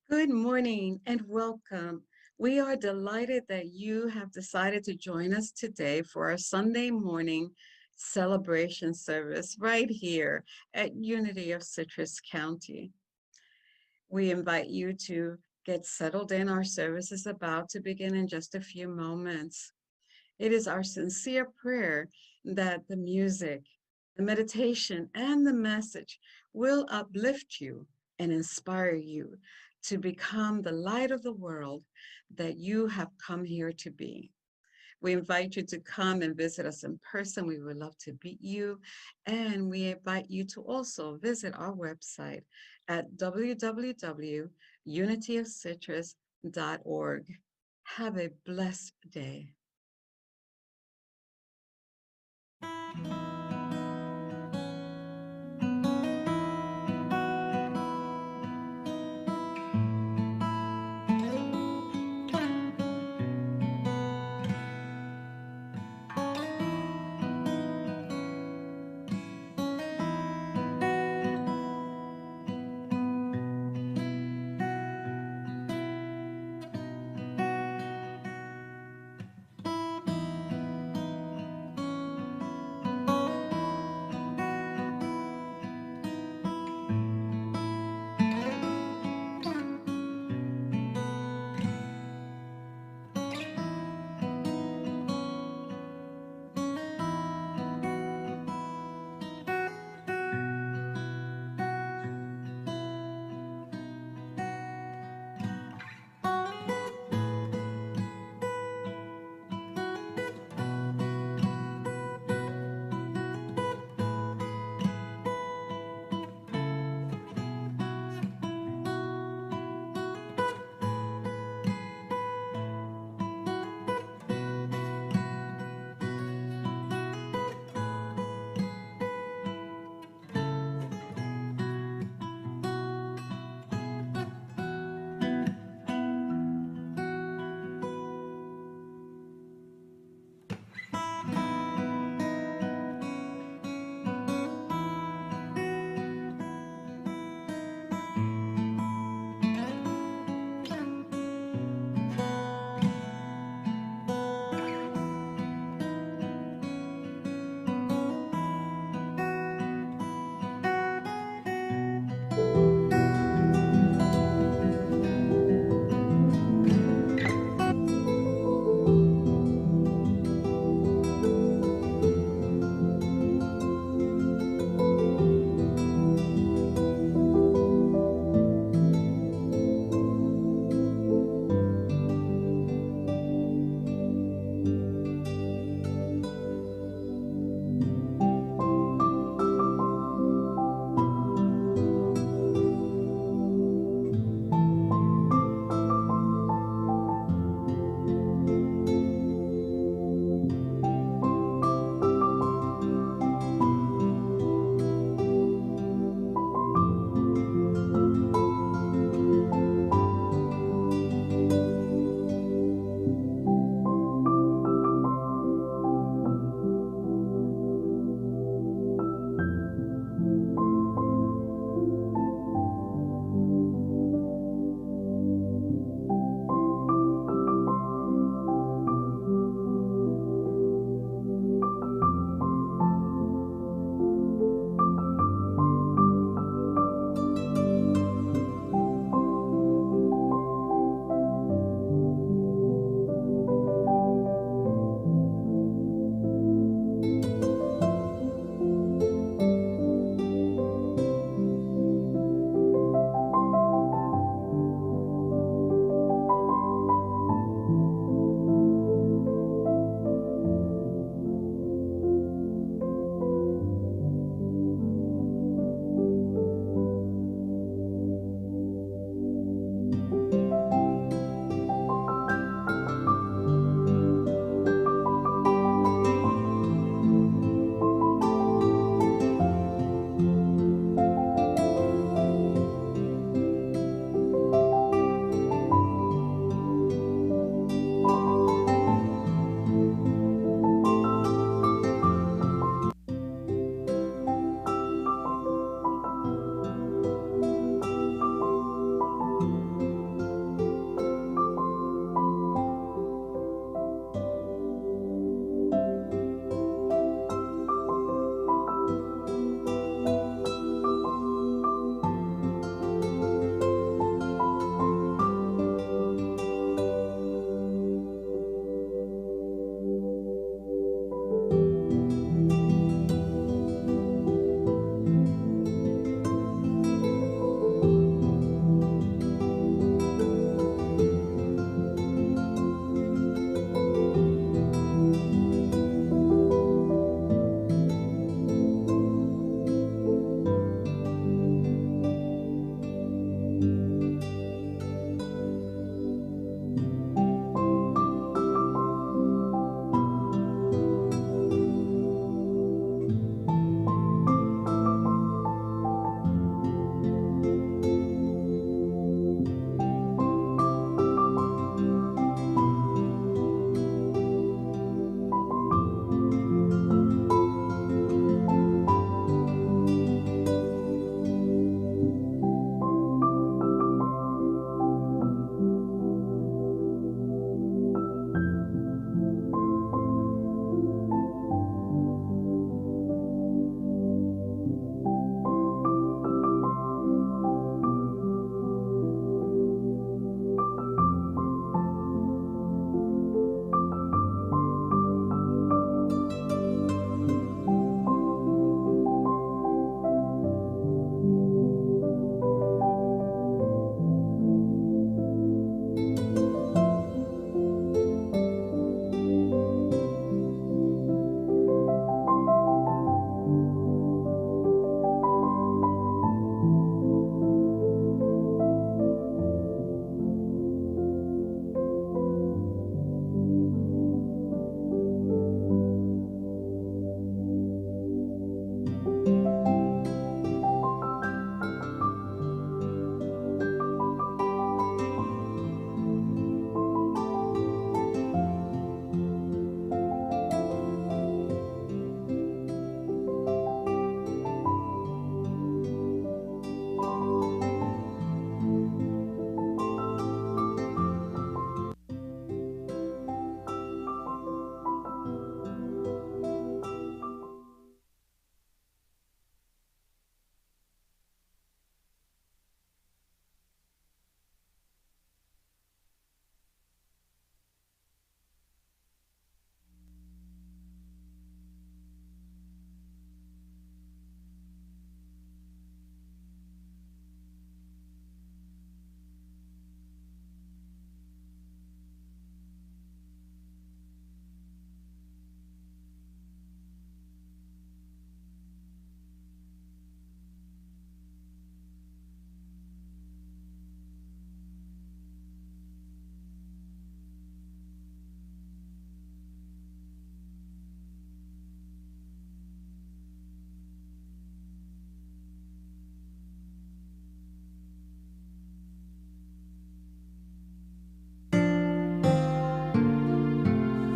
Good morning and welcome. We are delighted that you have decided to join us today for our Sunday morning celebration service right here at Unity of Citrus County. We invite you to get settled in. Our service is about to begin in just a few moments. It is our sincere prayer that the music, the meditation, and the message will uplift you and inspire you to become the light of the world that you have come here to be. We invite you to come and visit us in person. We would love to meet you. And we invite you to also visit our website at www.unityofcitrus.org. Have a blessed day.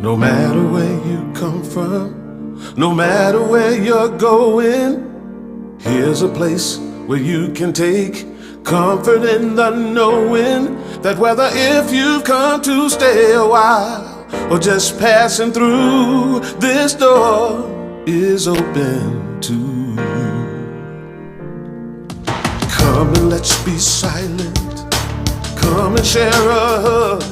No matter where you come from, no matter where you're going, here's a place where you can take comfort in the knowing that whether if you've come to stay a while or just passing through, this door is open to you. Come and let's be silent. Come and share a hug.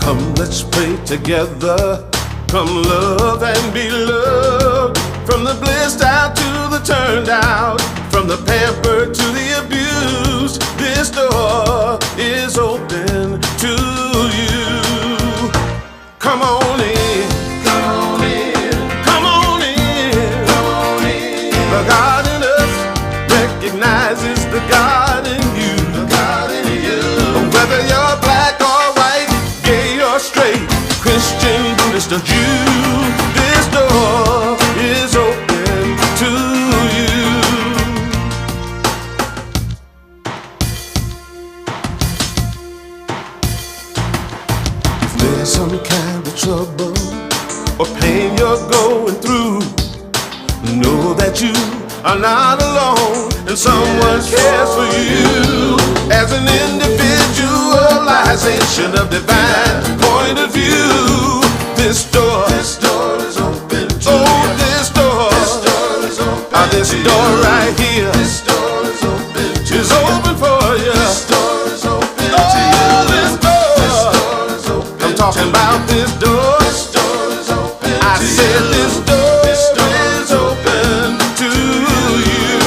Come, let's pray together. Come, love and be loved. From the blissed out to the turned out, from the pampered to the abused, this door is open to you. Come on in. Come on in. Come on in. Come on in. The God in us recognizes the God in you. The God in you. Whether you're black or white, gay or straight, Christian, Buddhist or Jew, this door is open to you. If there's some kind of trouble or pain you're going through, know that you are not alone and someone cares for you. As an individualization of divine point of view, this door is open to you. This door is open. This door right here, this door is open to you. Is open for you. This door is open to you. This door is open. I'm talking about this door. This door is open. I said this door is open to you.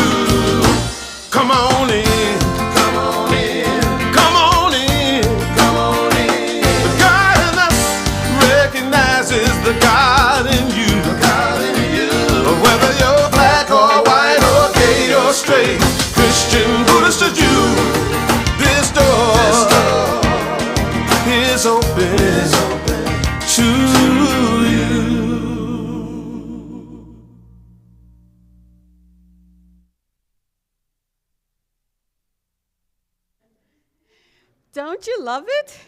Come on in. Come on in. Come on in. Come on in. The God in us recognizes the God in you. The God in you. Whether you're black or white or gay or straight, Christian, Buddhist or Jew, this door is open to you. Don't you love it?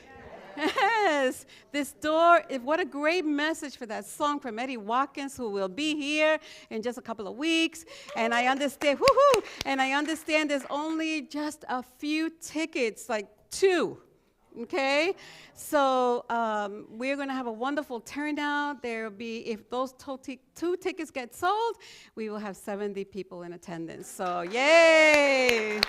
Yes. This door, what a great message for that song from Eddie Watkins, who will be here in just a couple of weeks. And I understand, woohoo! And I understand there's only just a few tickets, like 2. Okay? So we're going to have a wonderful turnout. There will be, if those 2 tickets get sold, we will have 70 people in attendance. So yay!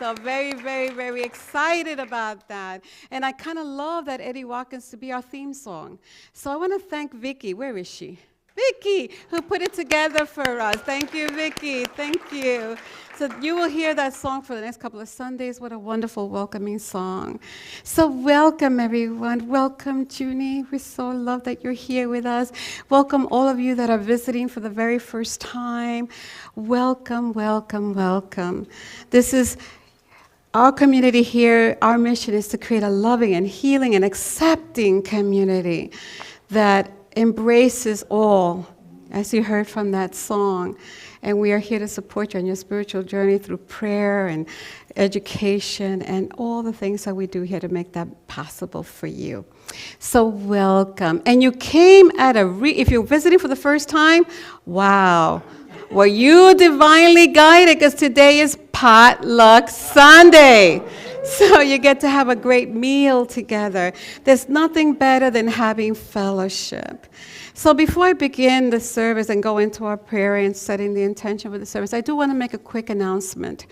So very, very, very excited about that. And I kind of love that Eddie Watkins to be our theme song. So I want to thank Vicki. Where is she? Vicki, who put it together for us. Thank you, Vicki. Thank you. So you will hear that song for the next couple of Sundays. What a wonderful, welcoming song. So welcome, everyone. Welcome, Junie. We so love that you're here with us. Welcome all of you that are visiting for the very first time. Welcome, welcome, welcome. This is our community here. Our mission is to create a loving and healing and accepting community that embraces all, as you heard from that song. And we are here to support you on your spiritual journey through prayer and education and all the things that we do here to make that possible for you. So welcome. And you came at if you're visiting for the first time, wow. Were you divinely guided? Because today is Potluck Sunday. So you get to have a great meal together. There's nothing better than having fellowship. So before I begin the service and go into our prayer and setting the intention for the service, I do want to make a quick announcement.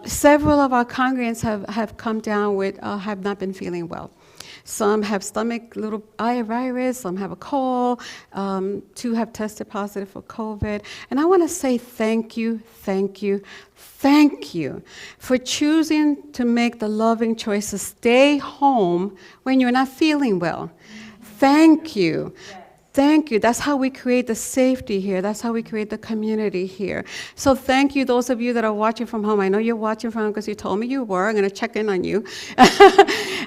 Several of our congregants have come down with, have not been feeling well. Some have little virus, some have a cold, 2 have tested positive for COVID. And I want to say thank you for choosing to make the loving choice to stay home when you're not feeling well. Thank you. Thank you. That's how we create the safety here. That's how we create the community here. So thank you, those of you that are watching from home. I know you're watching from home because you told me you were. I'm going to check in on you.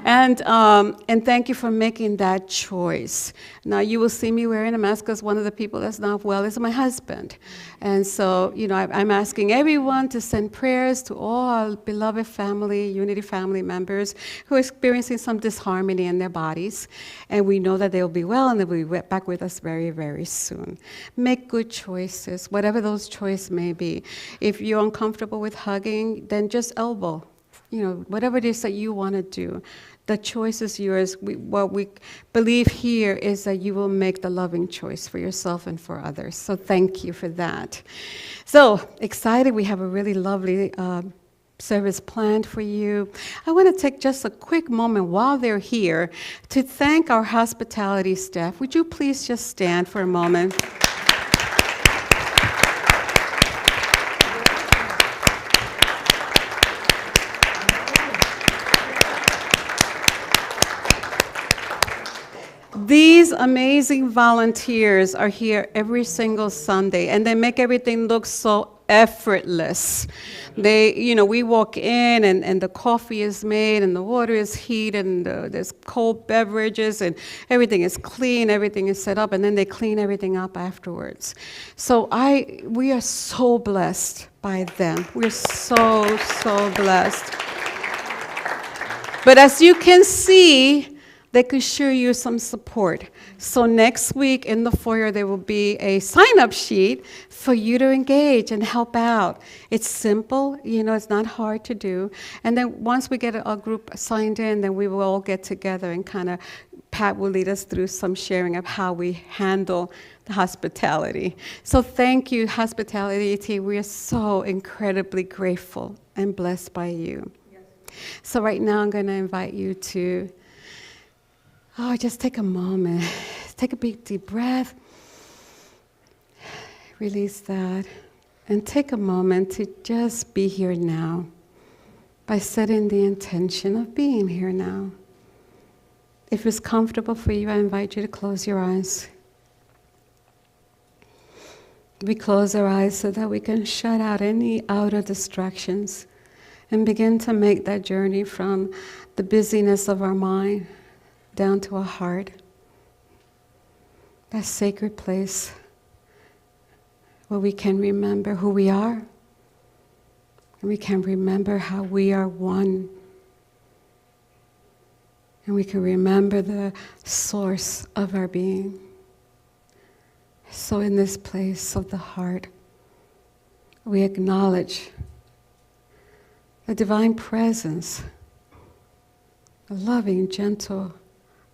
And thank you for making that choice. Now, you will see me wearing a mask because one of the people that's not well is my husband. And so, I'm asking everyone to send prayers to all our beloved family, Unity family members who are experiencing some disharmony in their bodies. And we know that they'll be well and they'll be back with us very, very soon. Make good choices, whatever those choices may be. If you're uncomfortable with hugging, then just elbow. Whatever it is that you want to do, the choice is yours. What we believe here is that you will make the loving choice for yourself and for others. So thank you for that. So excited. We have a really lovely service planned for you. I want to take just a quick moment while they're here to thank our hospitality staff. Would you please just stand for a moment? These amazing volunteers are here every single Sunday, and they make everything look so effortless. We walk in, and the coffee is made, and the water is heated, and there's cold beverages, and everything is clean, everything is set up, and then they clean everything up afterwards. So we are so blessed by them. We're so, so blessed. But as you can see, they could show you some support. So next week in the foyer, there will be a sign-up sheet for you to engage and help out. It's simple, it's not hard to do. And then once we get a group signed in, then we will all get together and Pat will lead us through some sharing of how we handle the hospitality. So thank you, hospitality team. We are so incredibly grateful and blessed by you. Yes. So right now, I'm going to invite you to just take a moment. Take a big, deep breath. Release that. And take a moment to just be here now by setting the intention of being here now. If it's comfortable for you, I invite you to close your eyes. We close our eyes so that we can shut out any outer distractions and begin to make that journey from the busyness of our mind down to our heart, that sacred place where we can remember who we are, and we can remember how we are one, and we can remember the source of our being. So in this place of the heart, we acknowledge the divine presence, the loving, gentle,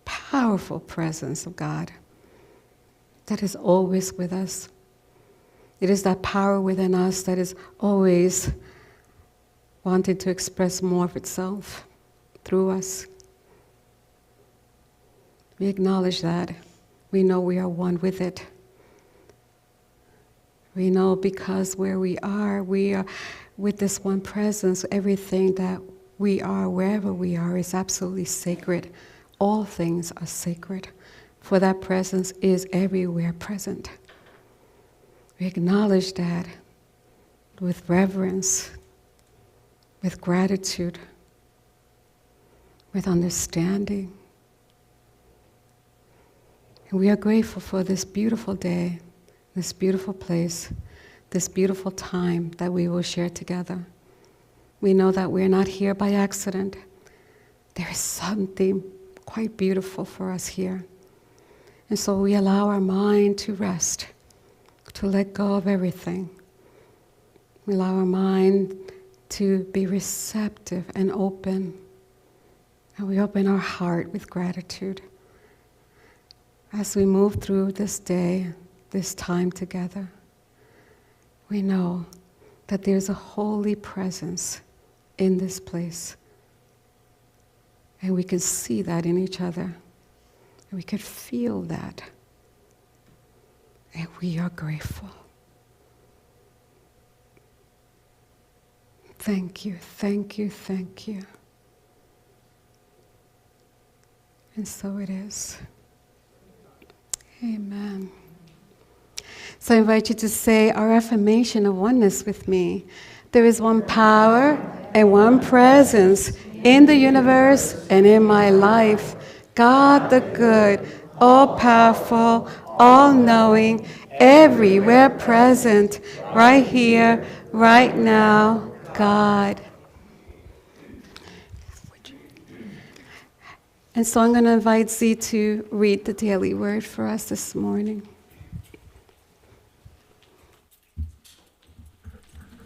powerful presence of God that is always with us. It is that power within us that is always wanting to express more of itself through us. We acknowledge that. We know we are one with it. We know because where we are with this one presence. Everything that we are, wherever we are, is absolutely sacred. All things are sacred, for that presence is everywhere present. We acknowledge that with reverence, with gratitude, with understanding. And we are grateful for this beautiful day, this beautiful place, this beautiful time that we will share together. We know that we're not here by accident. There is something quite beautiful for us here. And so we allow our mind to rest, to let go of everything. We allow our mind to be receptive and open. And we open our heart with gratitude as we move through this day, this time together. We know that there's a holy presence in this place. And we can see that in each other. And we can feel that. And we are grateful. Thank you, thank you, thank you. And so it is. Amen. So I invite you to say our affirmation of oneness with me. There is one power and one presence in the universe and in my life. God the good, all powerful, all knowing, everywhere present, right here, right now, God. And so I'm going to invite Z to read the daily word for us this morning.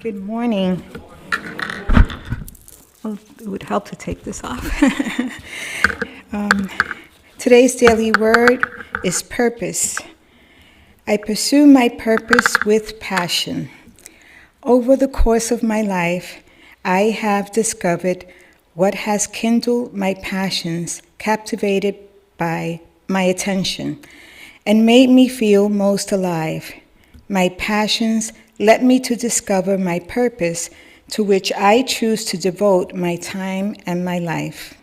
Good morning. Well, it would help to take this off. Today's daily word is purpose. I pursue my purpose with passion. Over the course of my life, I have discovered what has kindled my passions, captivated by my attention, and made me feel most alive. My passions led me to discover my purpose, to which I choose to devote my time and my life.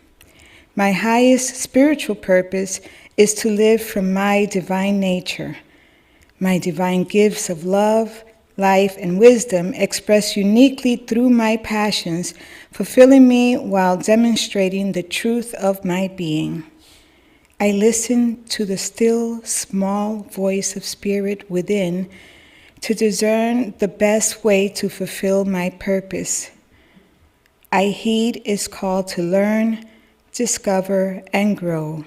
My highest spiritual purpose is to live from my divine nature. My divine gifts of love, life, and wisdom expressed uniquely through my passions, fulfilling me while demonstrating the truth of my being. I listen to the still, small voice of spirit within to discern the best way to fulfill my purpose. I heed its call to learn, discover, and grow.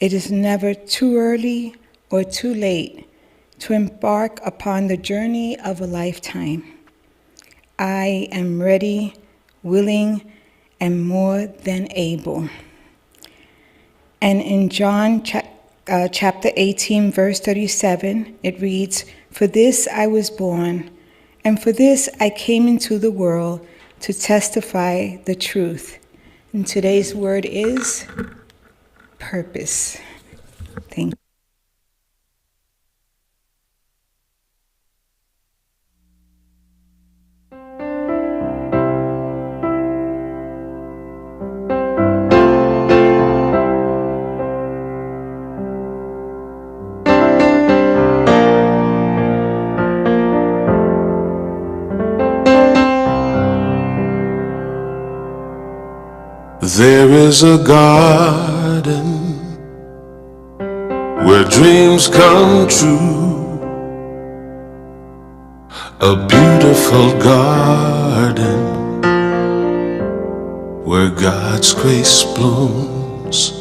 It is never too early or too late to embark upon the journey of a lifetime. I am ready, willing, and more than able. And in John chapter 18, verse 37, it reads, "For this I was born, and for this I came into the world, to testify the truth." And today's word is purpose. Thank you. There is a garden where dreams come true, a beautiful garden where God's grace blooms.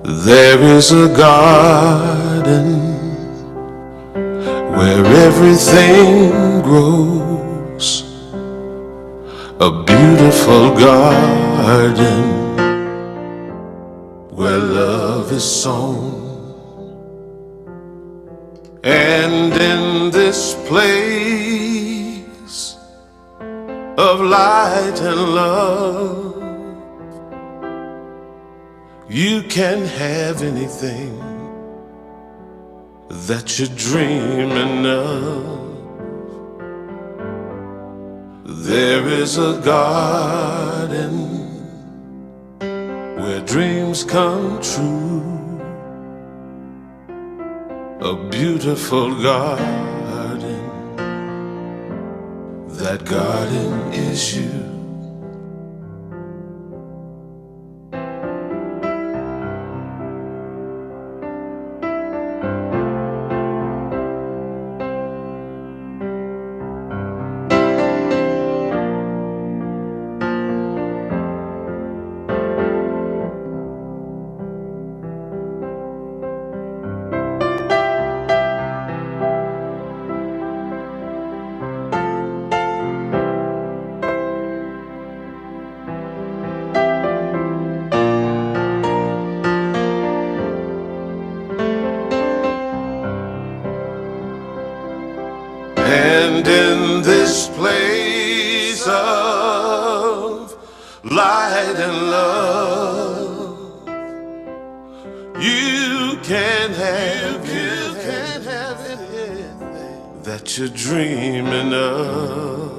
There is a garden where everything grows, a beautiful garden where love is sown. And in this place of light and love, you can have anything that you're dreaming of. There is a garden where dreams come true, a beautiful garden. That garden is you. And in this place of light and love, you can have anything that you're dreaming of.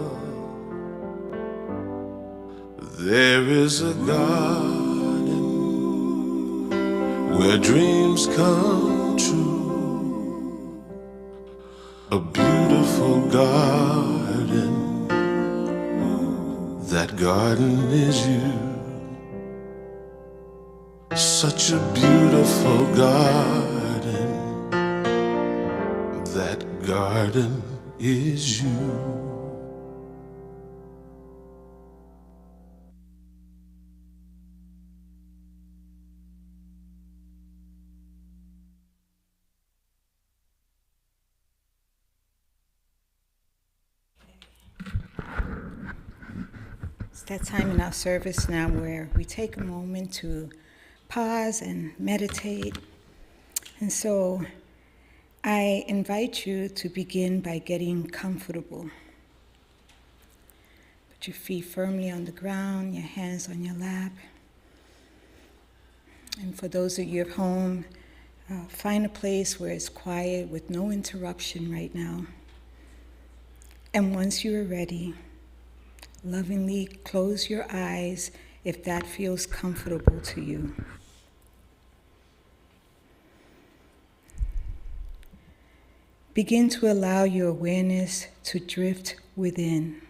There is a garden where dreams come true, a beautiful garden. That That garden is you. Such a beautiful garden. That garden is you. It's that time in our service now where we take a moment to pause and meditate. And so I invite you to begin by getting comfortable. Put your feet firmly on the ground, your hands on your lap. And for those of you at home, find a place where it's quiet with no interruption right now. And once you are ready, lovingly close your eyes if that feels comfortable to you. Begin to allow your awareness to drift within,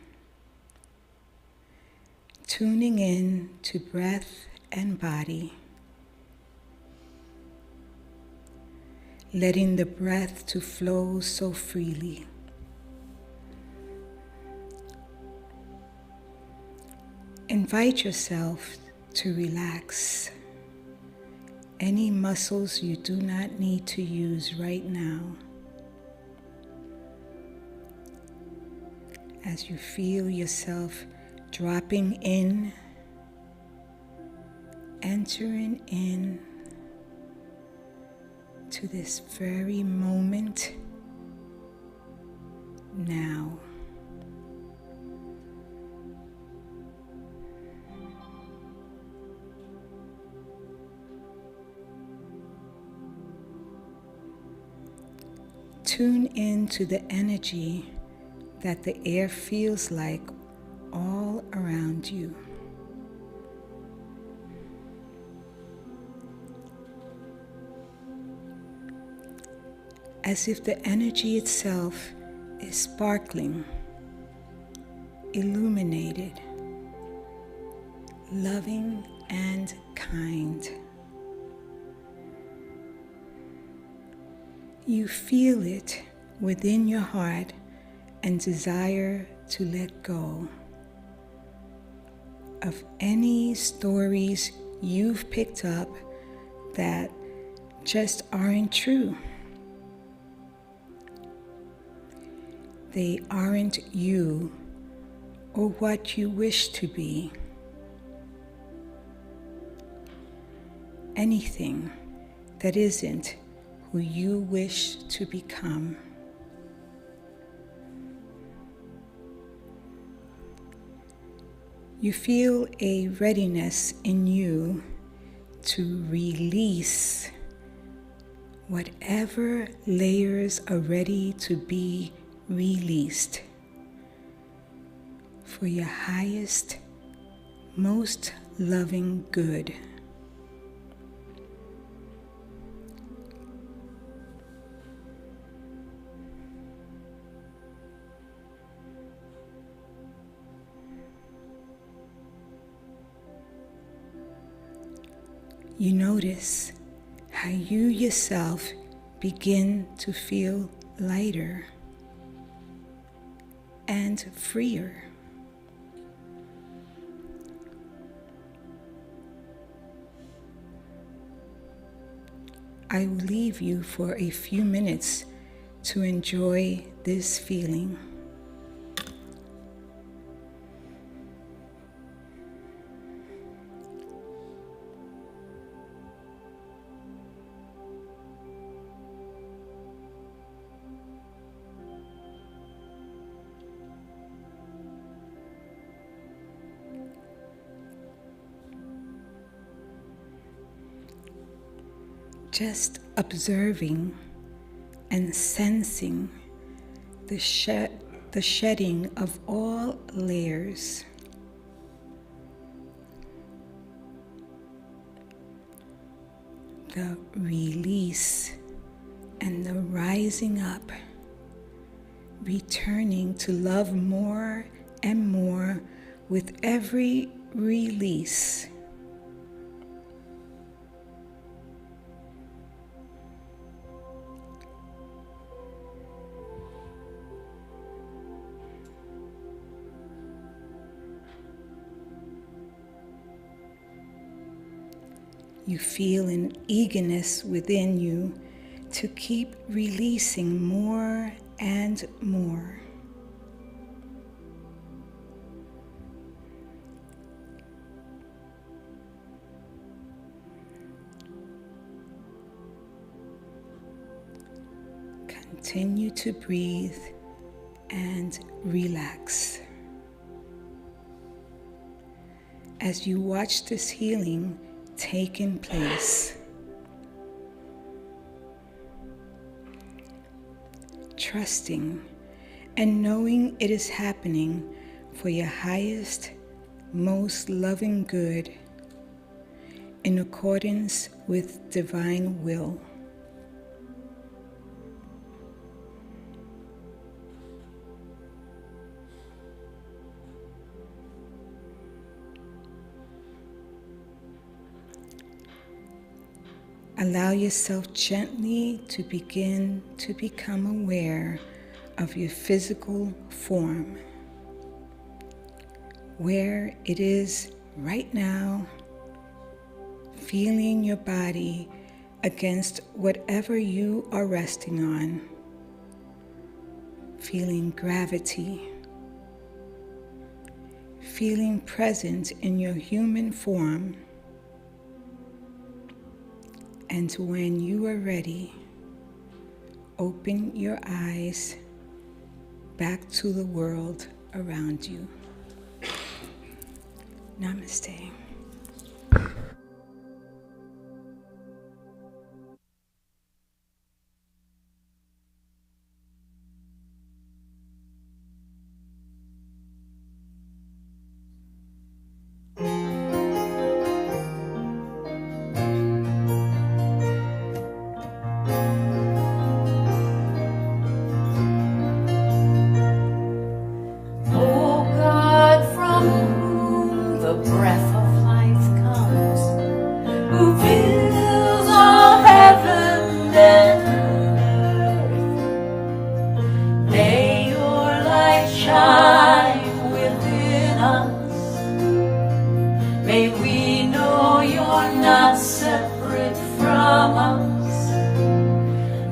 tuning in to breath and body, letting the breath to flow so freely. Invite yourself to relax any muscles you do not need to use right now. As you feel yourself dropping in, entering in to this very moment now. Tune in to the energy that the air feels like all around you. As if the energy itself is sparkling, illuminated, loving and kind. You feel it within your heart and desire to let go of any stories you've picked up that just aren't true. They aren't you or what you wish to be. Anything that isn't who you wish to become. You feel a readiness in you to release whatever layers are ready to be released for your highest, most loving good. You notice how you yourself begin to feel lighter and freer. I will leave you for a few minutes to enjoy this feeling. Just observing and sensing the shedding of all layers. The release and the rising up, returning to love more and more with every release. You feel an eagerness within you to keep releasing more and more. Continue to breathe and relax. As you watch this healing taking place, trusting and knowing it is happening for your highest, most loving good in accordance with divine will. Allow yourself gently to begin to become aware of your physical form, where it is right now, feeling your body against whatever you are resting on, feeling gravity, feeling present in your human form. And when you are ready, open your eyes back to the world around you. Namaste. O God, from whom the breath of life comes, who fills all heaven and earth, may your light shine within us. May we know you're not separate from us.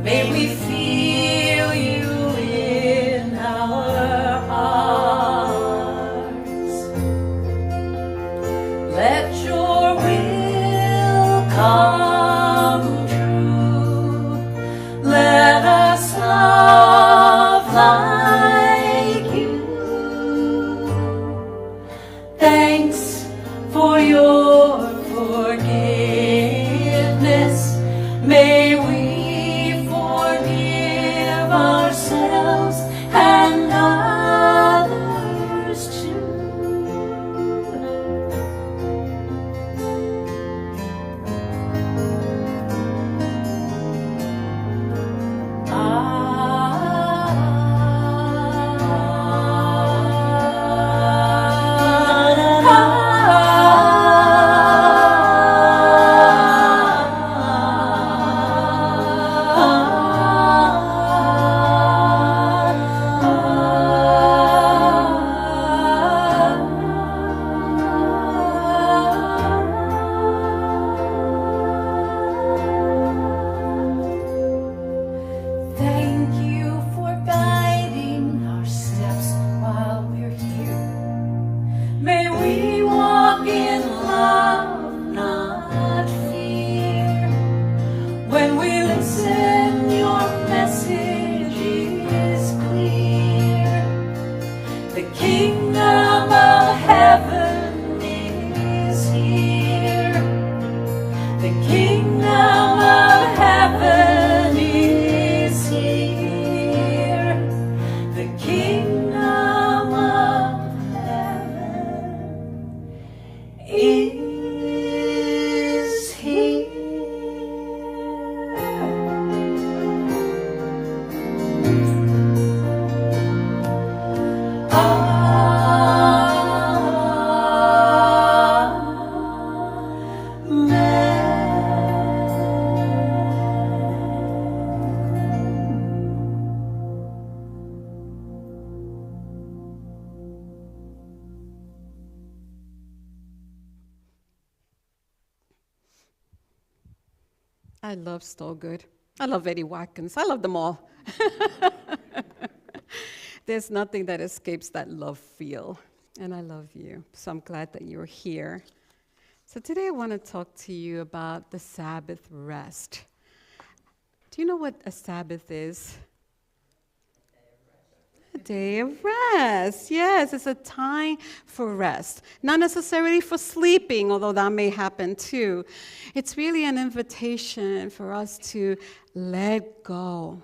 May we feel you in our hearts. Let your will come true. Let us love like you. Thanks for your forgiveness. May we forgive ourselves and others too. I love Stallgood. I love Eddie Watkins. I love them all. There's nothing that escapes that love feel. And I love you. So I'm glad that you're here. So today I want to talk to you about the Sabbath rest. Do you know what a Sabbath is? A day of rest. Yes, it's a time for rest. Not necessarily for sleeping, although that may happen too. It's really an invitation for us to let go.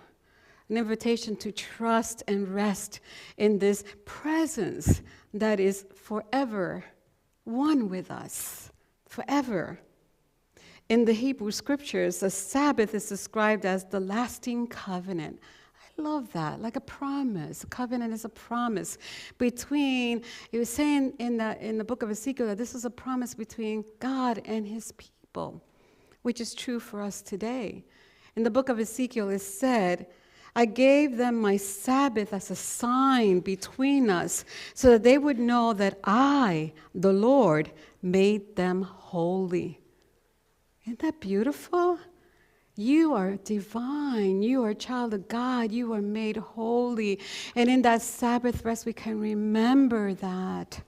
An invitation to trust and rest in this presence that is forever one with us. Forever. In the Hebrew scriptures, the Sabbath is described as the lasting covenant. I love that, like a promise. A covenant is a promise between, it was saying in the book of Ezekiel that this is a promise between God and his people, which is true for us today. In the book of Ezekiel, it said, I gave them my Sabbath as a sign between us so that they would know that I, the Lord, made them holy. Isn't that beautiful? You are divine. You are a child of God. You are made holy. And in that Sabbath rest, we can remember that.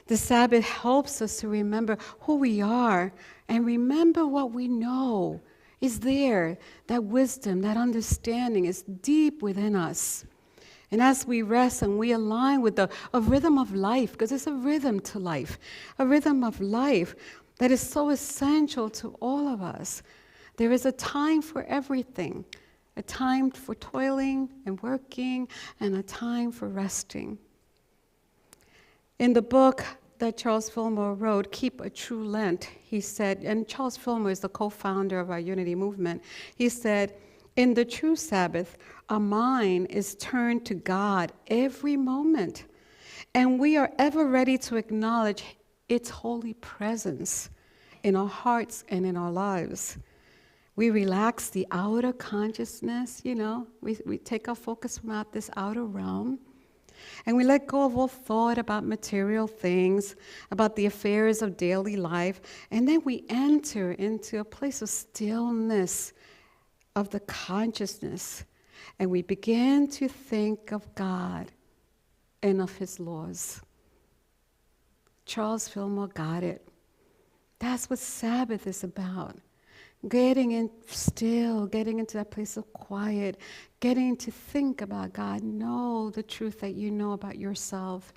The Sabbath helps us to remember who we are and remember what we know is there. That wisdom, that understanding is deep within us. And as we rest and we align with a rhythm of life, because it's a rhythm to life, a rhythm of life that is so essential to all of us. There is a time for everything, a time for toiling and working, and a time for resting. In the book that Charles Fillmore wrote, Keep a True Lent, he said, and Charles Fillmore is the co-founder of our Unity movement, he said, in the true Sabbath, our mind is turned to God every moment, and we are ever ready to acknowledge its holy presence in our hearts and in our lives. We relax the outer consciousness, we take our focus from out this outer realm, and we let go of all thought about material things, about the affairs of daily life, and then we enter into a place of stillness of the consciousness, and we begin to think of God and of his laws. Charles Fillmore got it. That's what Sabbath is about. Getting in still, getting into that place of quiet, getting to think about God, know the truth that you know about yourself,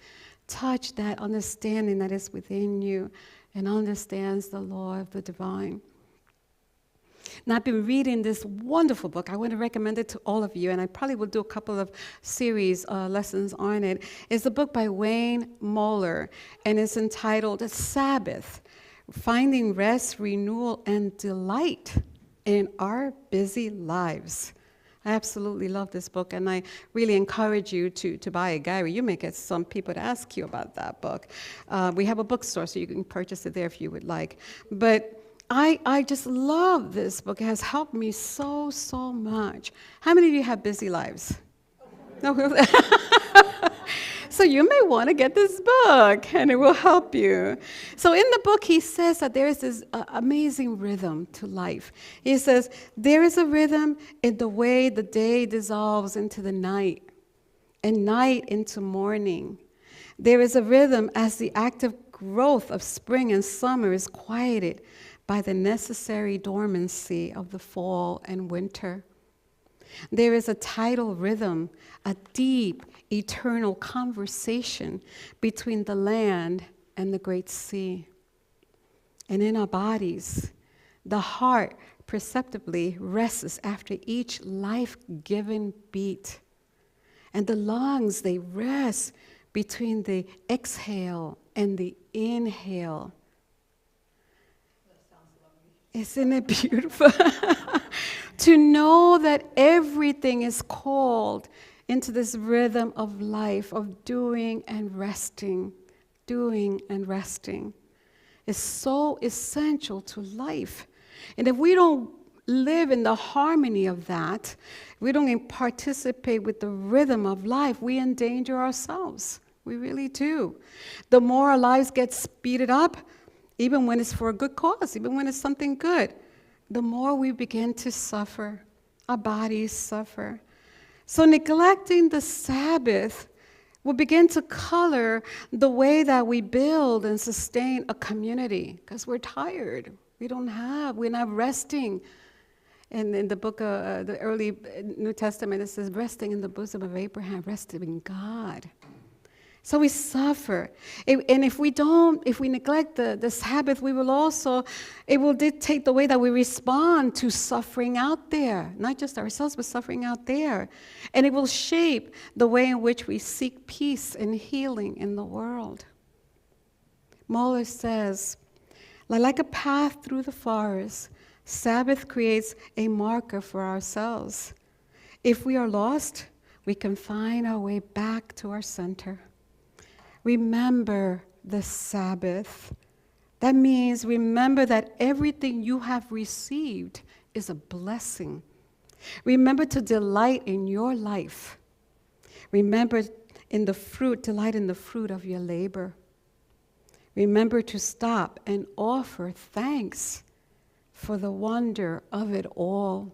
touch that understanding that is within you and understands the law of the divine. Now, I've been reading this wonderful book. I want to recommend it to all of you, and I probably will do a couple of series lessons on it. It's a book by Wayne Moeller, and it's entitled Sabbath, Finding Rest, Renewal, and Delight in Our Busy Lives. I absolutely love this book, and I really encourage you to buy it. Gary, you may get some people to ask you about that book. We have a bookstore, so you can purchase it there if you would like. But I just love this book. It has helped me so much. How many of you have busy lives? No. So you may want to get this book, and it will help you. So in the book, he says that there is this amazing rhythm to life. He says, there is a rhythm in the way the day dissolves into the night, and night into morning. There is a rhythm as the active growth of spring and summer is quieted by the necessary dormancy of the fall and winter. There is a tidal rhythm, a deep, eternal conversation between the land and the great sea. And in our bodies, the heart perceptibly rests after each life-given beat. And the lungs, they rest between the exhale and the inhale. Isn't it beautiful? To know that everything is called into this rhythm of life, of doing and resting, is so essential to life. And if we don't live in the harmony of that, we don't participate with the rhythm of life, we endanger ourselves. We really do. The more our lives get speeded up, even when it's for a good cause, even when it's something good, the more we begin to suffer. Our bodies suffer. So neglecting the Sabbath will begin to color the way that we build and sustain a community because we're tired. We're not resting. And in the book of the early New Testament, it says, resting in the bosom of Abraham, resting in God. So we suffer. And if we neglect the Sabbath, it will dictate the way that we respond to suffering out there. Not just ourselves, but suffering out there. And it will shape the way in which we seek peace and healing in the world. Muller says, like a path through the forest, Sabbath creates a marker for ourselves. If we are lost, we can find our way back to our center. Remember the Sabbath. That means remember that everything you have received is a blessing. Remember to delight in your life. Remember delight in the fruit of your labor. Remember to stop and offer thanks for the wonder of it all.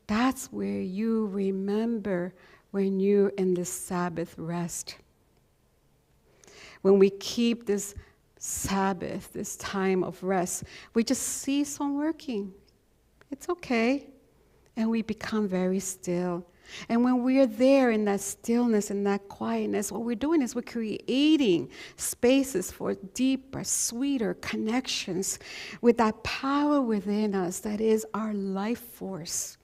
That's where you remember when you're in the Sabbath rest. When we keep this Sabbath, this time of rest, we just cease on working. It's okay. And we become very still. And when we're there in that stillness and that quietness, what we're doing is we're creating spaces for deeper, sweeter connections with that power within us that is our life force.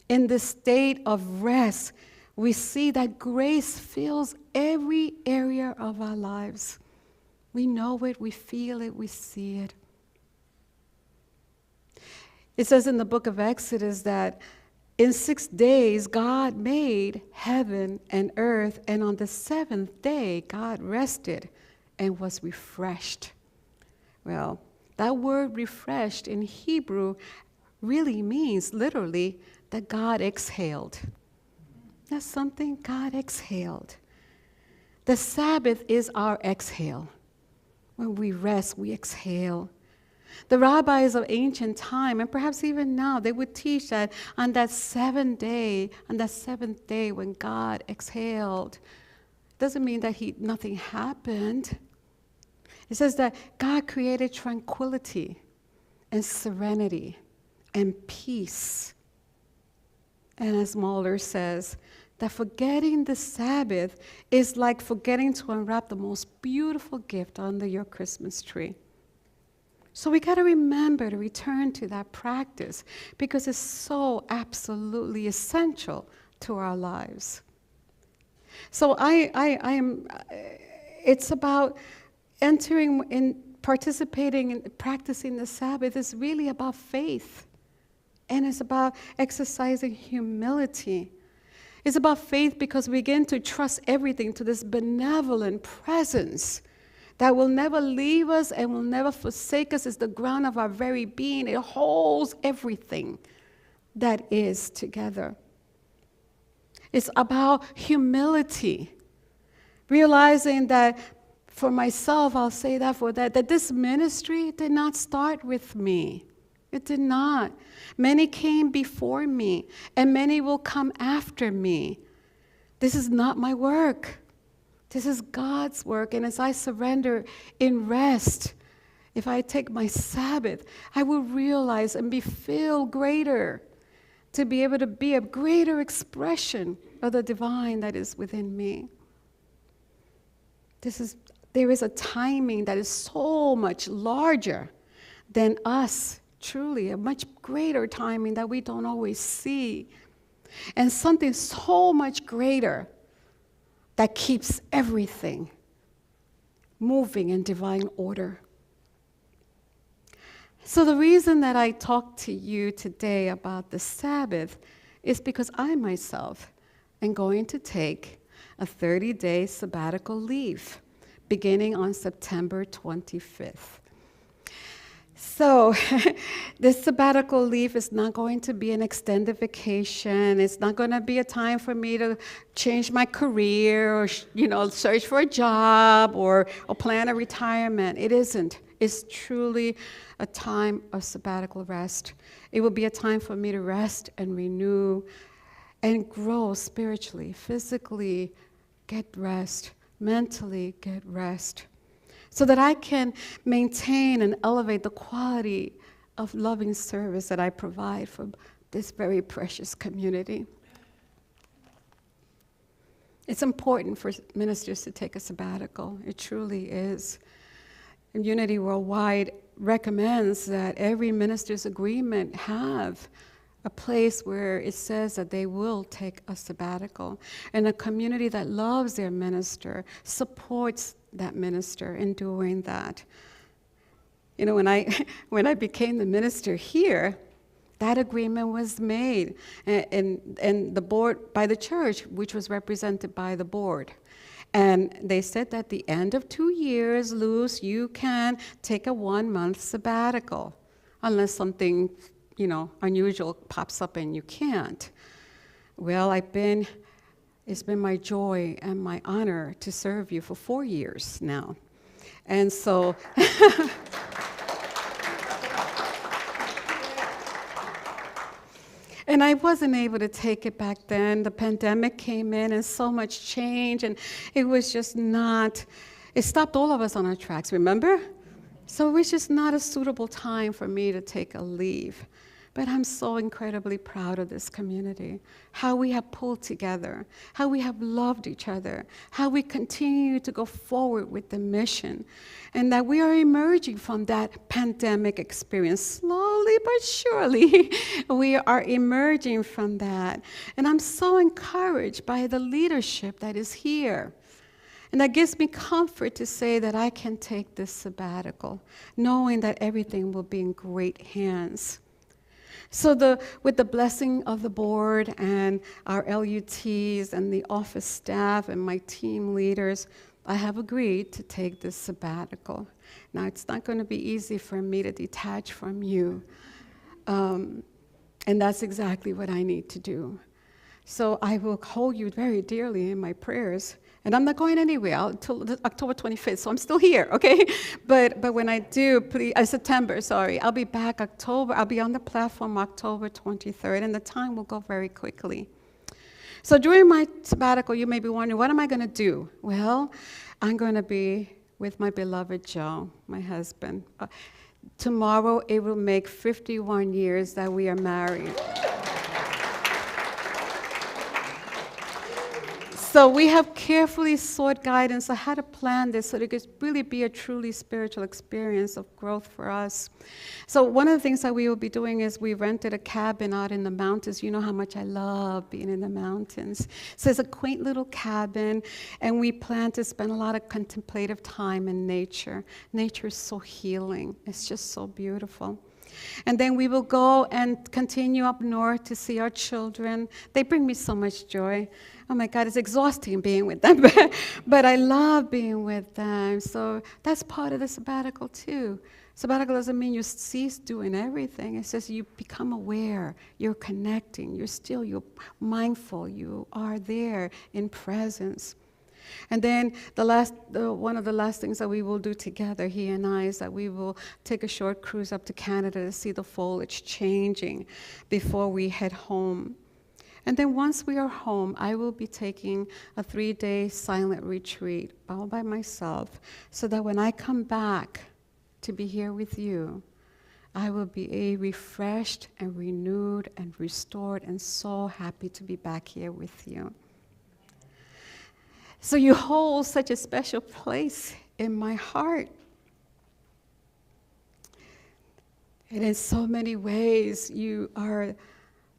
In this state of rest, we see that grace fills every area of our lives. We know it, we feel it, we see it. It says in the book of Exodus that in 6 days, God made heaven and earth, and on the seventh day, God rested and was refreshed. Well, that word refreshed in Hebrew really means literally that God exhaled. That's something God exhaled. The Sabbath is our exhale. When we rest, we exhale. The rabbis of ancient time, and perhaps even now, they would teach that on that seventh day when God exhaled, doesn't mean that nothing happened. It says that God created tranquility and serenity and peace. And as Muller says, that forgetting the Sabbath is like forgetting to unwrap the most beautiful gift under your Christmas tree. So we got to remember to return to that practice because it's so absolutely essential to our lives. So it's about entering in, participating in practicing the Sabbath is really about faith. And it's about exercising humility. It's about faith because we begin to trust everything to this benevolent presence that will never leave us and will never forsake us. It's the ground of our very being. It holds everything that is together. It's about humility, realizing that for myself, I'll say that this ministry did not start with me. It did not. Many came before me, and many will come after me. This is not my work. This is God's work, and as I surrender in rest, if I take my Sabbath, I will realize and be filled greater to be able to be a greater expression of the divine that is within me. There is a timing that is so much larger than us, truly, a much greater timing that we don't always see, and something so much greater that keeps everything moving in divine order. So the reason that I talk to you today about the Sabbath is because I myself am going to take a 30-day sabbatical leave beginning on September 25th. So this sabbatical leave is not going to be an extended vacation. It's not going to be a time for me to change my career or, search for a job or plan a retirement. It isn't. is truly a time of sabbatical rest. It will be a time for me to rest and renew and grow spiritually, physically, get rest, mentally get rest, so that I can maintain and elevate the quality of loving service that I provide for this very precious community. It's important for ministers to take a sabbatical. It truly is. And Unity Worldwide recommends that every minister's agreement have a place where it says that they will take a sabbatical. And a community that loves their minister supports that minister in doing that. You know, when I became the minister here, that agreement was made, and the board, by the church, which was represented by the board. And they said that at the end of 2 years, Luz, you can take a 1-month sabbatical, unless something, you know, unusual pops up and you can't. Well, it's been my joy and my honor to serve you for 4 years now. And so, and I wasn't able to take it back then. The pandemic came in and so much change, and it was just not, it stopped all of us on our tracks, remember? So it was just not a suitable time for me to take a leave. But I'm so incredibly proud of this community, how we have pulled together, how we have loved each other, how we continue to go forward with the mission, and that we are emerging from that pandemic experience slowly but surely. We are emerging from that. And I'm so encouraged by the leadership that is here. And that gives me comfort to say that I can take this sabbatical, knowing that everything will be in great hands. So with the blessing of the board and our LUTs and the office staff and my team leaders, I have agreed to take this sabbatical. Now, it's not going to be easy for me to detach from you, and that's exactly what I need to do. So I will hold you very dearly in my prayers. And I'm not going anywhere until October 25th, so I'm still here, okay? But when I do, please, September, sorry, I'll be back October. I'll be on the platform October 23rd, and the time will go very quickly. So during my sabbatical, you may be wondering, what am I going to do? Well, I'm going to be with my beloved Joe, my husband. Tomorrow, it will make 51 years that we are married. So we have carefully sought guidance on how to plan this so that it could really be a truly spiritual experience of growth for us. So one of the things that we will be doing is we rented a cabin out in the mountains. You know how much I love being in the mountains. So it's a quaint little cabin, and we plan to spend a lot of contemplative time in nature. Nature is so healing. It's just so beautiful. And then we will go and continue up north to see our children. They bring me so much joy. Oh my God, it's exhausting being with them, but I love being with them. So that's part of the sabbatical too. Sabbatical doesn't mean you cease doing everything. It says you become aware, you're connecting, you're mindful, you are there in presence. And then one of the last things that we will do together, he and I, is that we will take a short cruise up to Canada to see the foliage changing before we head home. And then once we are home, I will be taking a 3-day silent retreat all by myself, so that when I come back to be here with you, I will be refreshed and renewed and restored and so happy to be back here with you. So you hold such a special place in my heart. And in so many ways, you are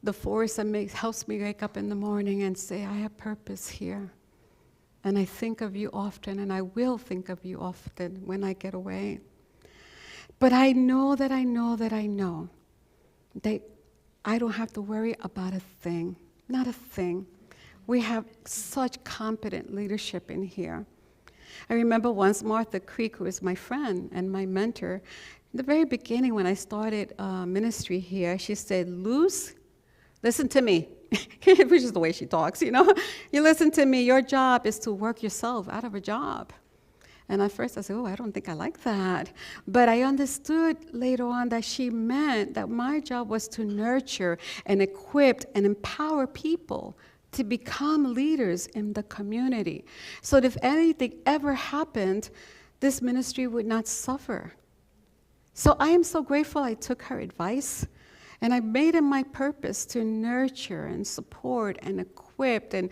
the force that helps me wake up in the morning and say, I have purpose here. And I think of you often, and I will think of you often when I get away. But I know that I know that I know that I don't have to worry about a thing, not a thing. We have such competent leadership in here. I remember once Martha Creek, who is my friend and my mentor, in the very beginning when I started ministry here, she said, Luz, listen to me, which is the way she talks, you know. You listen to me, your job is to work yourself out of a job. And at first I said, oh, I don't think I like that. But I understood later on that she meant that my job was to nurture and equip and empower people to become leaders in the community. So that if anything ever happened, this ministry would not suffer. So I am so grateful I took her advice, and I made it my purpose to nurture and support and equip and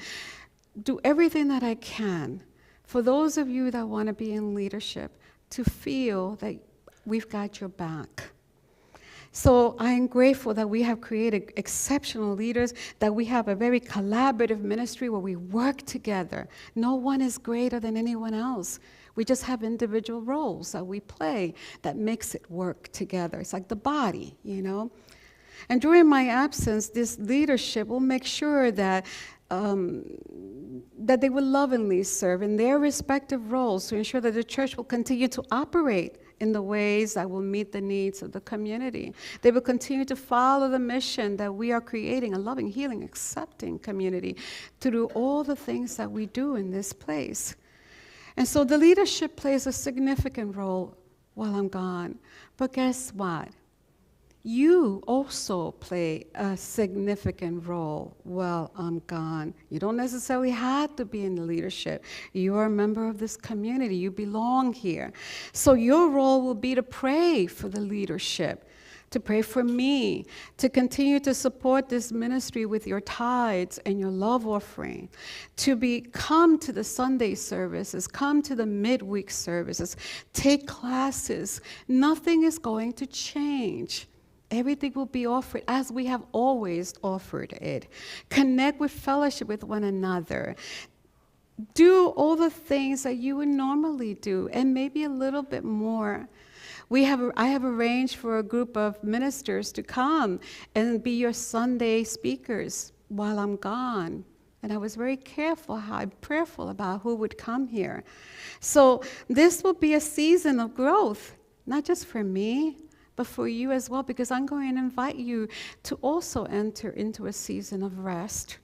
do everything that I can for those of you that want to be in leadership to feel that we've got your back. So I am grateful that we have created exceptional leaders, that we have a very collaborative ministry where we work together. No one is greater than anyone else. We just have individual roles that we play that makes it work together. It's like the body, you know? And during my absence, this leadership will make sure that that they will lovingly serve in their respective roles to ensure that the church will continue to operate in the ways that will meet the needs of the community. They will continue to follow the mission that we are creating a loving, healing, accepting community to do all the things that we do in this place. And so the leadership plays a significant role while I'm gone. But guess what? You also play a significant role while I'm gone. You don't necessarily have to be in the leadership. You are a member of this community. You belong here. So your role will be to pray for the leadership, to pray for me, to continue to support this ministry with your tithes and your love offering, to come to the Sunday services, come to the midweek services, take classes. Nothing is going to change. Everything will be offered as we have always offered it. Connect with fellowship with one another. Do all the things that you would normally do, and maybe a little bit more. I have arranged for a group of ministers to come and be your Sunday speakers while I'm gone. And I was very prayerful about who would come here. So this will be a season of growth, not just for me, but for you as well, because I'm going to invite you to also enter into a season of rest.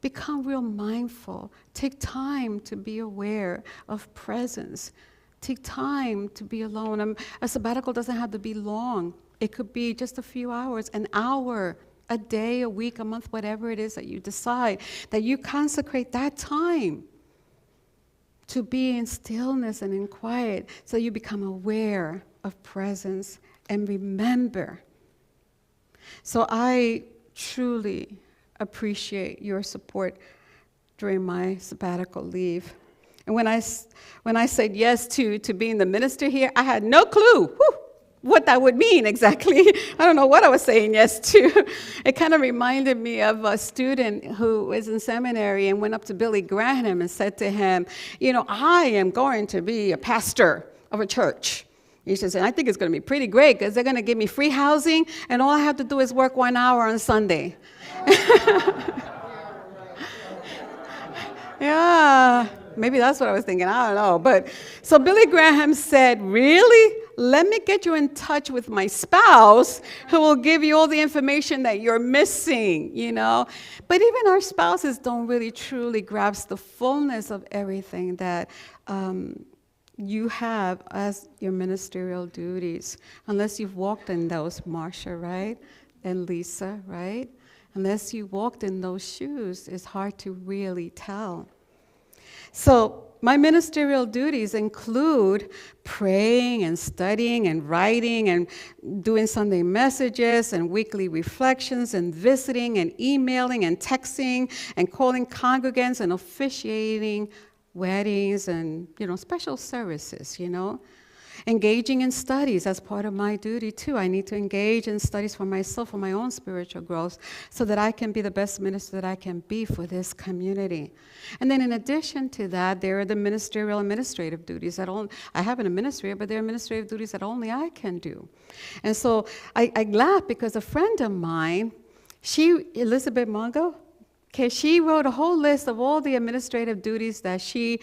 Become real mindful. Take time to be aware of presence. Take time to be alone. A sabbatical doesn't have to be long. It could be just a few hours, an hour, a day, a week, a month, whatever it is that you decide, that you consecrate that time to be in stillness and in quiet, so you become aware of presence and remember. So I truly appreciate your support during my sabbatical leave. And when I said yes to being the minister here, I had no clue what that would mean exactly. I don't know what I was saying yes to. It kind of reminded me of a student who was in seminary and went up to Billy Graham and said to him, I am going to be a pastor of a church. He says, and I think it's going to be pretty great because they're going to give me free housing and all I have to do is work 1 hour on Sunday. Yeah, maybe that's what I was thinking. I don't know. But so Billy Graham said, really? Let me get you in touch with my spouse who will give you all the information that you're missing, But even our spouses don't really truly grasp the fullness of everything that you have as your ministerial duties, unless you've walked in those, Marsha, right? And Lisa, right? Unless you walked in those shoes, it's hard to really tell. So my ministerial duties include praying and studying and writing and doing Sunday messages and weekly reflections and visiting and emailing and texting and calling congregants and officiating weddings and, special services, Engaging in studies as part of my duty, too. I need to engage in studies for myself, for my own spiritual growth, so that I can be the best minister that I can be for this community. And then in addition to that, there are the ministerial administrative duties that I have an administrator, but there are administrative duties that only I can do. And so I laugh because a friend of mine, Elizabeth Mongo, she wrote a whole list of all the administrative duties that she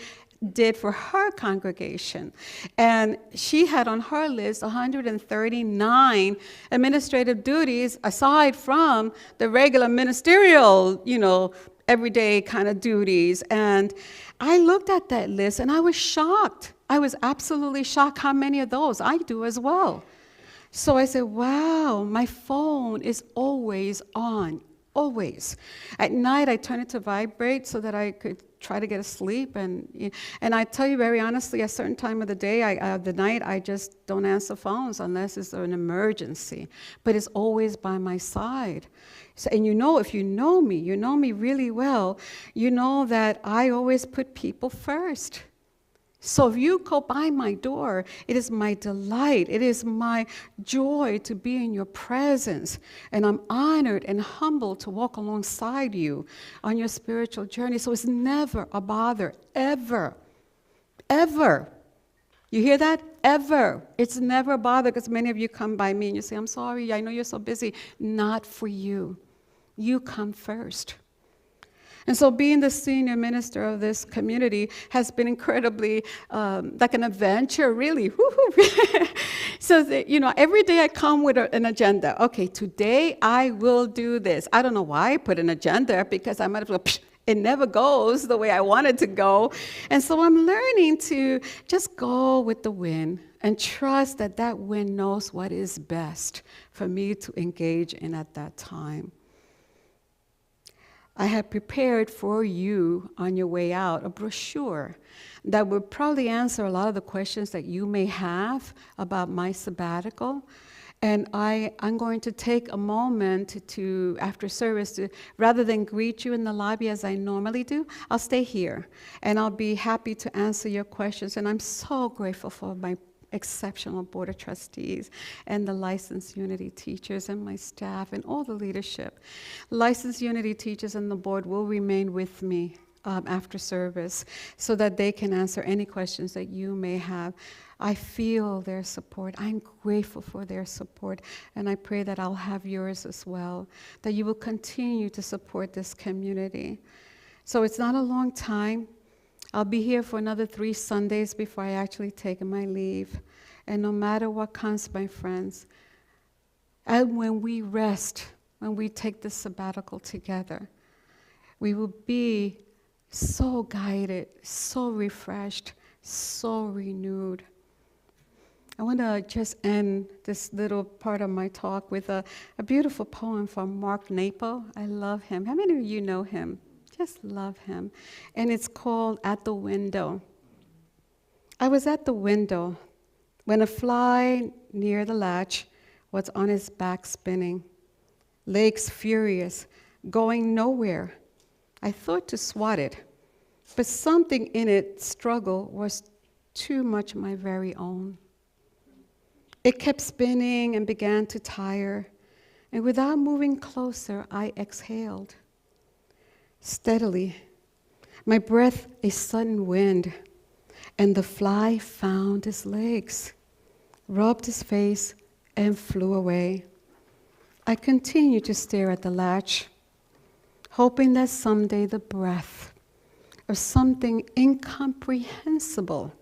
did for her congregation. And she had on her list 139 administrative duties aside from the regular ministerial, everyday kind of duties. And I looked at that list and I was shocked. I was absolutely shocked how many of those. I do as well. So I said, wow, my phone is always on, always. At night, I turn it to vibrate so that I could try to get asleep. And I tell you very honestly, at a certain time of the day, the night, I just don't answer phones unless it's an emergency. But it's always by my side. So, and if you know me really well, you know that I always put people first. So if you go by my door, it is my delight, it is my joy to be in your presence. And I'm honored and humbled to walk alongside you on your spiritual journey. So it's never a bother, ever, ever. You hear that? Ever. It's never a bother, because many of you come by me and you say, I'm sorry, I know you're so busy. Not for you. You come first. And so being the senior minister of this community has been incredibly like an adventure, really. So, every day I come with an agenda. Okay, today I will do this. I don't know why I put an agenda, because I might as well, it never goes the way I want it to go. And so I'm learning to just go with the wind and trust that that wind knows what is best for me to engage in at that time. I have prepared for you on your way out a brochure that will probably answer a lot of the questions that you may have about my sabbatical. And I'm going to take a moment to after service, rather than greet you in the lobby as I normally do, I'll stay here. And I'll be happy to answer your questions. And I'm so grateful for my exceptional Board of Trustees and the licensed Unity teachers and my staff and all the leadership. Licensed Unity teachers and the board will remain with me after service so that they can answer any questions that you may have. I feel their support. I'm grateful for their support, and I pray that I'll have yours as well, that you will continue to support this community. So it's not a long time. I'll be here for another 3 Sundays before I actually take my leave. And no matter what comes, my friends, and when we rest, when we take this sabbatical together, we will be so guided, so refreshed, so renewed. I want to just end this little part of my talk with a beautiful poem from Mark Napo. I love him. How many of you know him? Just love him. And it's called At the Window. I was at the window when a fly near the latch was on his back spinning, legs furious, going nowhere. I thought to swat it, but something in its struggle was too much my very own. It kept spinning and began to tire, and without moving closer, I exhaled. Steadily, my breath a sudden wind, and the fly found his legs, rubbed his face, and flew away. I continued to stare at the latch, hoping that someday the breath of something incomprehensible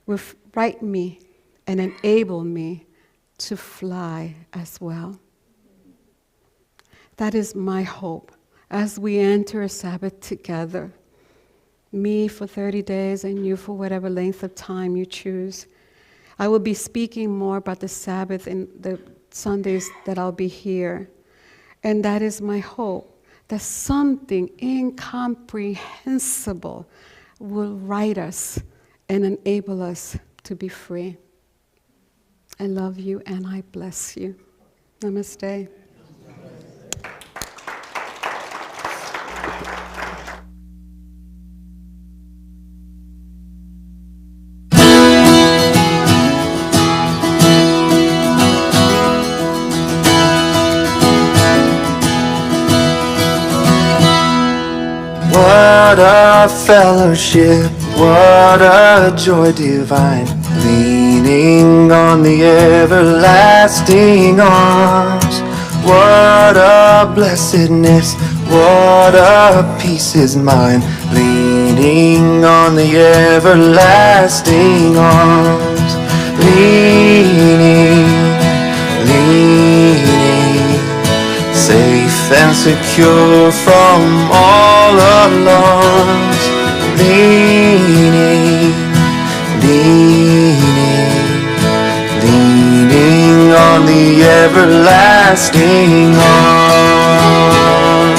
would right me and enable me to fly as well. That is my hope. As we enter a Sabbath together, me for 30 days and you for whatever length of time you choose. I will be speaking more about the Sabbath in the Sundays that I'll be here. And that is my hope, that something incomprehensible will right us and enable us to be free. I love you and I bless you. Namaste. What a fellowship, what a joy divine, leaning on the everlasting arms. What a blessedness, what a peace is mine, leaning on the everlasting arms. Leaning, safe and secure from all alarms. Leaning, leaning on the everlasting arm.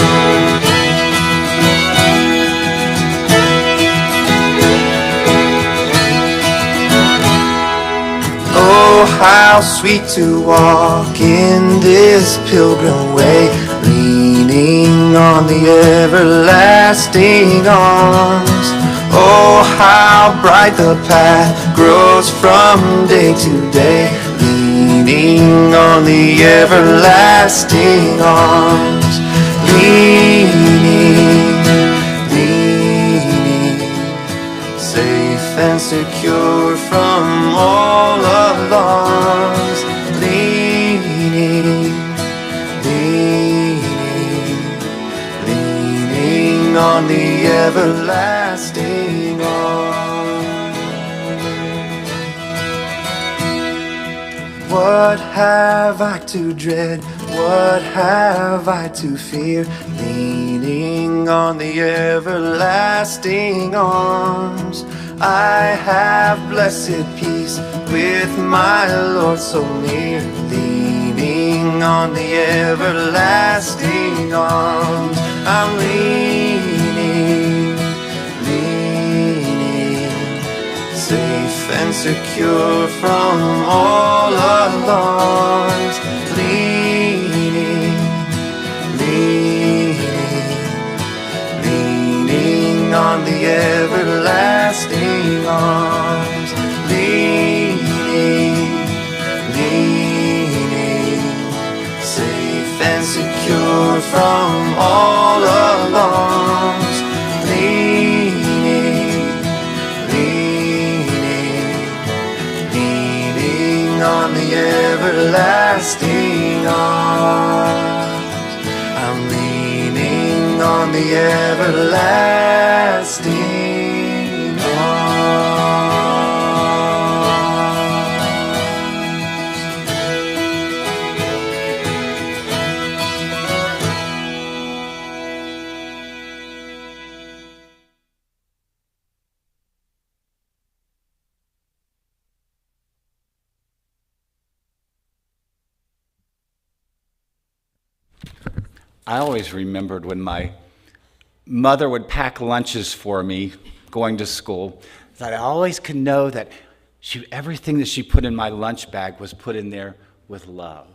Oh, how sweet to walk in this pilgrim way, leaning on the everlasting arms. Oh, how bright the path grows from day to day, leaning on the everlasting arms. Leaning, safe and secure from all alarms. Leaning, leaning on the everlasting arms. What have I to dread? What have I to fear? Leaning on the everlasting arms. I have blessed peace with my Lord so near, leaning on the everlasting arms. I'm leaning, safe and secure from all alarms. Leaning, leaning on the everlasting arms. Leaning, safe and secure from all alarms. Leaning, leaning on the everlasting arms. I'm leaning on the everlasting arms. I always remembered when my mother would pack lunches for me going to school, that I always could know that everything that she put in my lunch bag was put in there with love.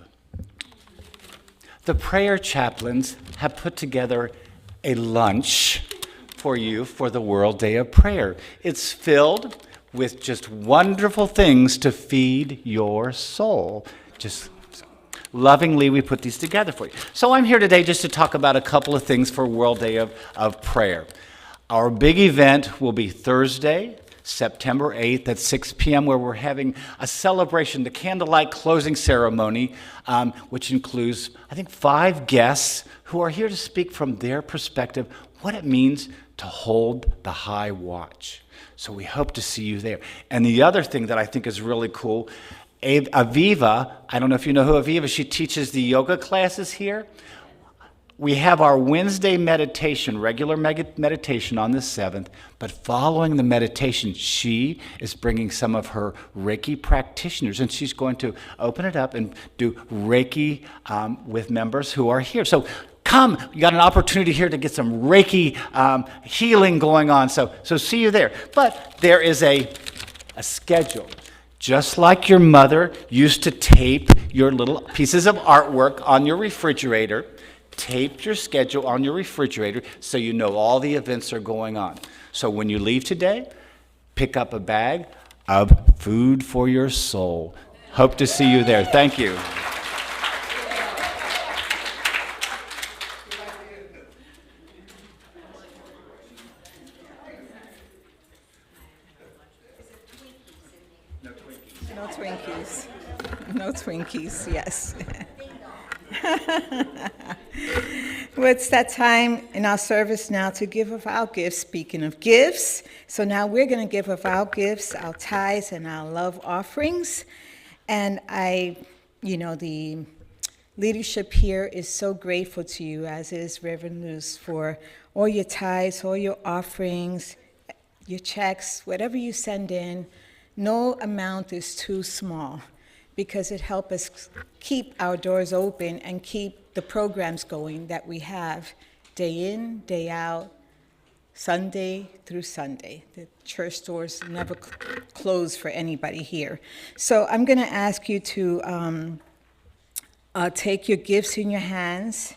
The prayer chaplains have put together a lunch for you for the World Day of Prayer. It's filled with just wonderful things to feed your soul. Just lovingly, we put these together for you. So I'm here today just to talk about a couple of things for World Day of Prayer. Our big event will be Thursday, September 8th at 6 p.m., where we're having a celebration, the candlelight closing ceremony, which includes, I think, 5 guests who are here to speak from their perspective what it means to hold the high watch. So we hope to see you there. And the other thing that I think is really cool, Aviva, I don't know if you know who Aviva is, she teaches the yoga classes here. We have our Wednesday meditation, regular meditation on the 7th, but following the meditation, she is bringing some of her Reiki practitioners, and she's going to open it up and do Reiki with members who are here. So come, you got an opportunity here to get some Reiki healing going on, so see you there. But there is a schedule. Just like your mother used to tape your little pieces of artwork on your refrigerator, tape your schedule on your refrigerator so you know all the events are going on. So when you leave today, pick up a bag of food for your soul. Hope to see you there. Thank you. No Twinkies. No Twinkies, yes. Well, it's that time in our service now to give of our gifts. Speaking of gifts, so now we're going to give of our gifts, our tithes, and our love offerings. And the leadership here is so grateful to you, as is Rev Luz, for all your tithes, all your offerings, your checks, whatever you send in No amount is too small because it helps us keep our doors open and keep the programs going that we have day in, day out, Sunday through Sunday. The church doors never close for anybody here. So I'm going to ask you to take your gifts in your hands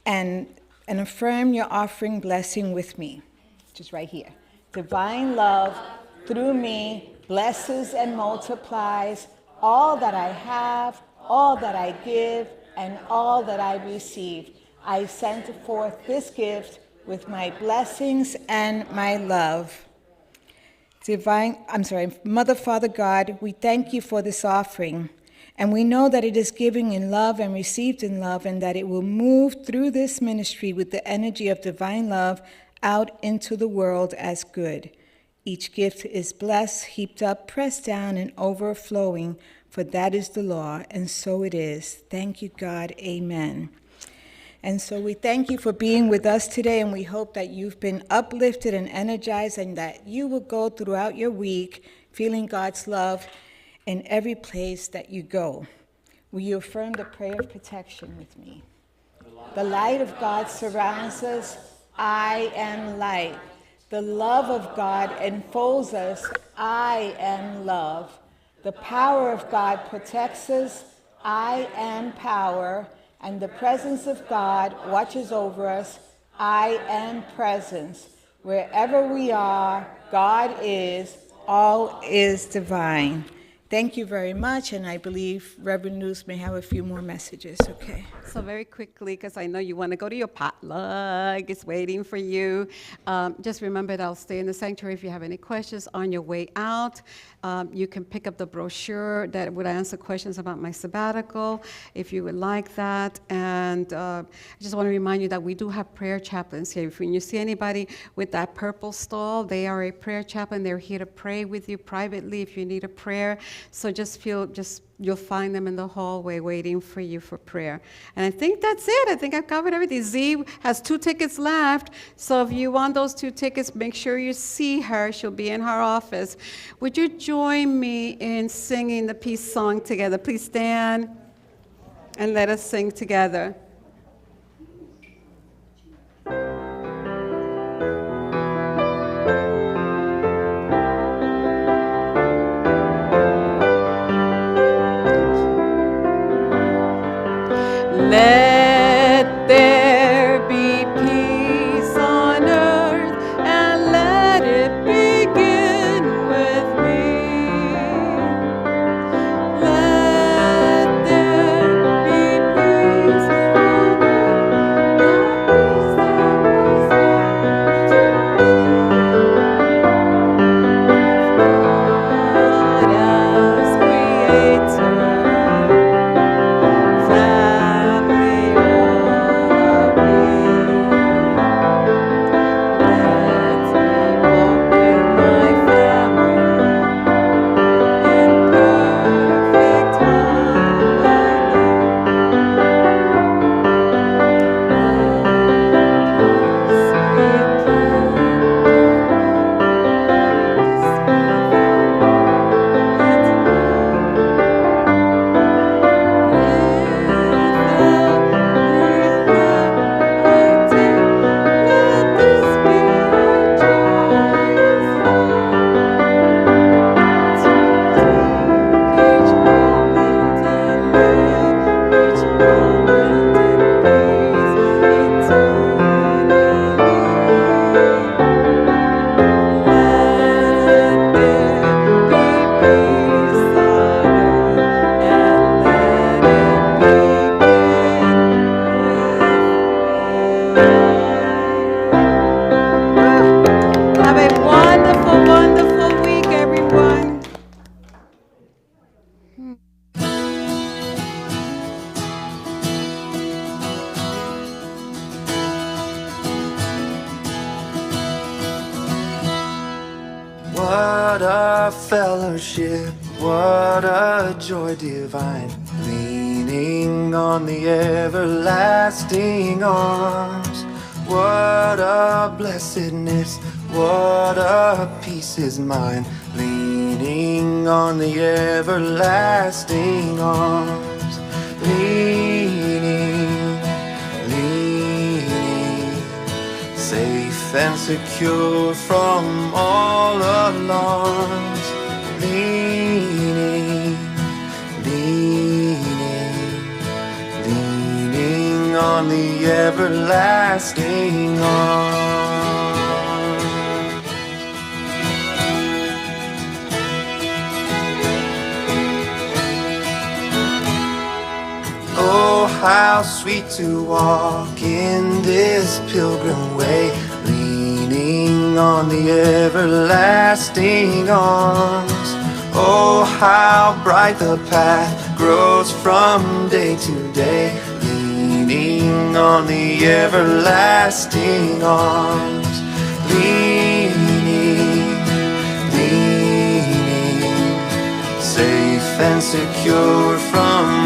and affirm your offering blessing with me, just right here. Divine love through me blesses and multiplies all that I have, all that I give, and all that I receive. I send forth this gift with my blessings and my love. Mother, Father God, we thank you for this offering. And we know that it is given in love and received in love, and that it will move through this ministry with the energy of divine love out into the world as good. Each gift is blessed, heaped up, pressed down, and overflowing, for that is the law, and so it is. Thank you, God. Amen. And so we thank you for being with us today, and we hope that you've been uplifted and energized, and that you will go throughout your week feeling God's love in every place that you go. Will you affirm the prayer of protection with me? The light of God surrounds us. I am light. The love of God enfolds us. I am love. The power of God protects us. I am power. And the presence of God watches over us. I am presence. Wherever we are, God is. All is divine. Thank you very much, and I believe Reverend Luz may have a few more messages, okay? So very quickly, because I know you want to go to your potluck, it's waiting for you. Just remember that I'll stay in the sanctuary if you have any questions on your way out. You can pick up the brochure that would answer questions about my sabbatical, if you would like that. And I just want to remind you that we do have prayer chaplains here. If you see anybody with that purple stole, they are a prayer chaplain. They're here to pray with you privately if you need a prayer. So you'll find them in the hallway waiting for you for prayer. And I think that's it. I think I've covered everything. Z has 2 tickets left. So if you want those 2 tickets, make sure you see her. She'll be in her office. Would you join me in singing the peace song together? Please stand and let us sing together. Let there be peace on earth, and let it begin with me. Let there be peace on earth, the peace that was meant to be. God as creator. What a fellowship, what a joy divine, leaning on the everlasting arms. What a blessedness, what a peace is mine, leaning leaning on the everlasting arms, leaning, leaning, safe and secure from all alarms, leaning, leaning, leaning on the everlasting arms. Oh, how sweet to walk in this pilgrim way, leaning on the everlasting arms. Oh, how bright the path grows from day to day, leaning on the everlasting arms, leaning, leaning, safe and secure from